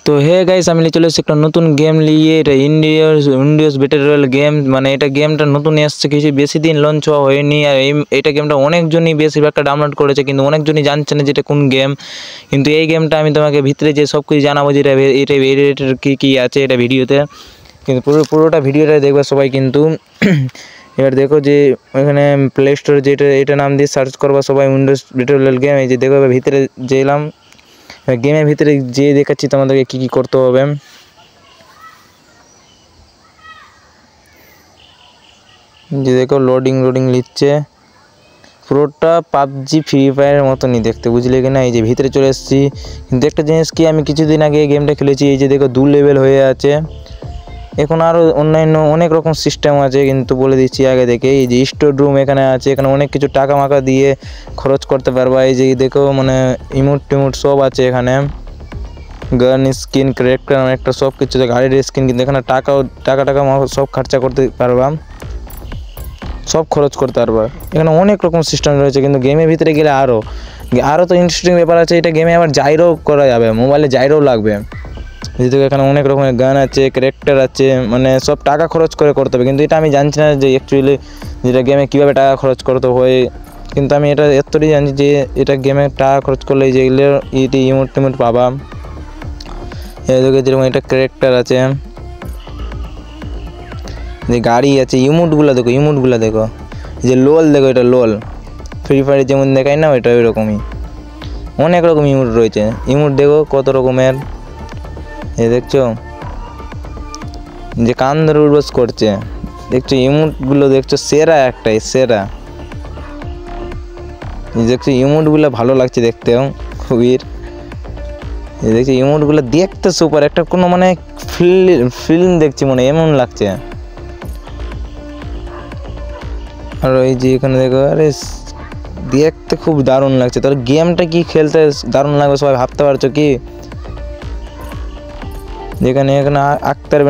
তো hey guys, আমি চলে এসেছি একটা নতুন গেম নিয়ে। এটা ইন্ডিয়াস ব্যাটল রয়্যাল গেম। মানে এটা গেমটা নতুন এসছে, কিছু বেশি দিন লঞ্চ হয়নি। আর এটা গেমটা অনেকজনই বেশিরভাগটা ডাউনলোড করেছে, কিন্তু অনেকজনই জানছে না যেটা কোন গেম। কিন্তু এই গেমটা আমি তোমাকে ভিতরে যে সব কিছু জানাবো, যেটা এটার কী আছে এটা ভিডিওতে। কিন্তু পুরোটা ভিডিওটা দেখবে সবাই কিন্তু। এবার দেখো যে এখানে প্লে স্টোরে এটা নাম দিয়ে সার্চ করবা সবাই, উইন্ডোজ ব্যাটল রয়্যাল গেম। এই যে দেখো ভিতরে যে এলাম, গেমের ভিতরে যে দেখাচ্ছি তোমাদেরকে কী করতে হবে। যে দেখো লোডিং নিচ্ছে, পুরোটা পাবজি ফ্রি ফায়ারের মতনই দেখতে, বুঝলে কি না। এই যে ভিতরে চলে এসেছি, কিন্তু একটা জিনিস কি, আমি কিছুদিন আগে গেমটা খেলেছি। এই যে দেখো 2 লেভেল হয়ে আছে। এখন আরও অন্যান্য অনেক রকম সিস্টেম আছে, কিন্তু বলে দিচ্ছি আগে থেকে। এই যে স্টোর রুম এখানে আছে, এখানে অনেক কিছু টাকা মাকা দিয়ে খরচ করতে পারবা। এই যে দেখো মানে ইমোট সব আছে এখানে, গান স্কিন ক্যারেক্টার একটা সব কিছু, গাড়ির স্কিন। কিন্তু এখানে টাকা সব খরচা করতে পারবা, সব খরচ করতে পারবা। এখানে অনেক রকম সিস্টেম রয়েছে, কিন্তু গেমের ভিতরে গেলে আরও তো ইন্টারেস্টিং ব্যাপার আছে। এটা গেমে আবার জাইরো করা যাবে, মোবাইলে জাইরো লাগবে। যেহেতু এখানে অনেক রকমের গান আছে, ক্যারেক্টার আছে, মানে সব টাকা খরচ করে করতে হবে। কিন্তু এটা আমি জানছি না যে অ্যাকচুয়ালি যেটা গেমে কীভাবে টাকা খরচ করতে হয়। কিন্তু আমি এটা এতটাই জানি যে এটা গেমে টাকা খরচ করলে যেগুলো ইমোট পাবা। এদিকে যেরকম এটা ক্যারেক্টার আছে, যে গাড়ি আছে, ইমোটগুলো দেখো, যে লোল দেখো, এটা লোল ফ্রি ফায়ারে যেমন দেখায় না, ওইটা ওই রকমই। অনেক রকম ইমোট রয়েছে। ইমোট দেখো কত রকমের, এই দেখছো যে কান ধরে উড়বাস করছে, দেখছো ইমোটগুলো দেখছো, সেরা দেখছো ইমোটগুলো ভালো লাগছে দেখতেও খুবই। দেখছি ইমোটগুলো দেখতে সুপার, একটা কোনো মানে ফিল্ম দেখছি মনে এমন লাগছে। আর ওই যে এখানে দেখো, আরে দেখতে খুব দারুণ লাগছে। তাহলে গেমটা কি খেলতে দারুণ লাগবে সবাই ভাবতে পারছো কি। এখানে আক্তার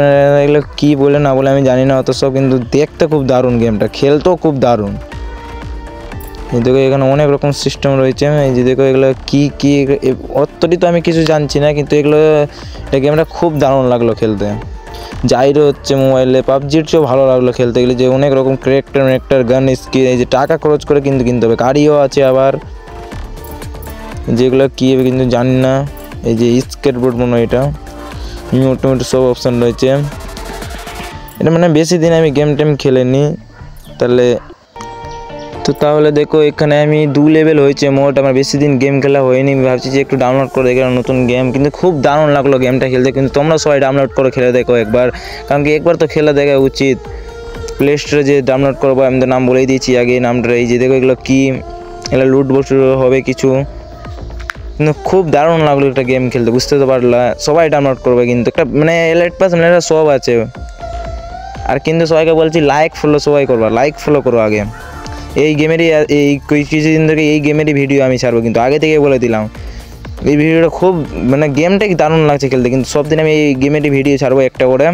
এগুলো কী বলে না বলে আমি জানি না অত সব, কিন্তু দেখতে খুব দারুণ, গেমটা খেলতেও খুব দারুণ। এই দেখো এখানে অনেক রকম সিস্টেম রয়েছে। এই যে দেখো এগুলো কী অতটি তো আমি কিছু জানছি না, কিন্তু এটা গেমটা খুব দারুণ লাগলো খেলতে। জাইরো হচ্ছে মোবাইলে, পাবজির চেয়েও ভালো লাগলো খেলতে গেলে। যে অনেক রকম ক্যারেক্টার গান স্কিন, এই যে টাকা খরচ করে কিন্তু কিনতে হবে। গাড়িও আছে আবার, যেগুলো কী হবে কিন্তু জানি না। এই যে স্কেটবোর্ড মনে হয়, এটা মোটামুটি সব অপশান রয়েছে। এটা মানে বেশি দিন আমি গেম খেলিনি তাহলে দেখো এখানে আমি 2 লেভেল হয়েছে মোট। আমার বেশি দিন গেম খেলা হয়নি, আমি ভাবছি যে একটু ডাউনলোড করে দেখলাম নতুন গেম। কিন্তু খুব দারুণ লাগলো গেমটা খেলতে। কিন্তু তোমরা সবাই ডাউনলোড করে খেলে দেখো একবার, কারণ কি একবার তো খেলা দেখা উচিত। প্লে স্টোরে যে ডাউনলোড করবো, আমি তো নাম বলেই দিয়েছি আগে নামটা। এই যে দেখো এগুলো কি, এগুলো লুট বস্তু হবে কিছু। কিন্তু খুব দারুণ লাগলো একটা গেম খেলতে, বুঝতে তো পারলা। সবাই ডাউনলোড করবে, কিন্তু একটা মানে এলাইট পাস মানে সব আছে। আর কিন্তু সবাইকে বলছি লাইক ফলো সবাই করবা, লাইক ফলো করো আগে। এই গেমেরই এই কিছুদিন থেকে এই গেমেরই ভিডিও আমি ছাড়বো, কিন্তু আগে থেকে বলে দিলাম। এই ভিডিওটা খুব মানে গেমটাই দারুণ লাগছে খেলতে, কিন্তু সব দিন আমি এই গেমেরই ভিডিও ছাড়বো একটা করে।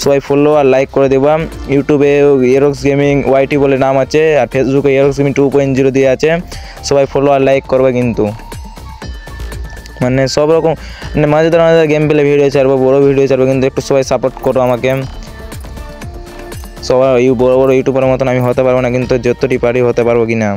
সবাই ফলো আর লাইক করে দেবা। ইউটিউবে এরক্স গেমিং ওয়াইটি বলে নাম আছে, আর ফেসবুকে এরক্স গেমিং 2.0 দিয়ে আছে। সবাই ফলো আর লাইক করবে কিন্তু। মানে সব রকম মানে মাঝে গেম প্লে ভিডিও ছাড়বো, বড়ো ভিডিও ছাড়বো, কিন্তু একটু সবাই সাপোর্ট করো আমাকে। সবাই বড় ইউটিউবের মতন আমি হতে পারবো না, কিন্তু যতটি পারি হতে পারবো কি না।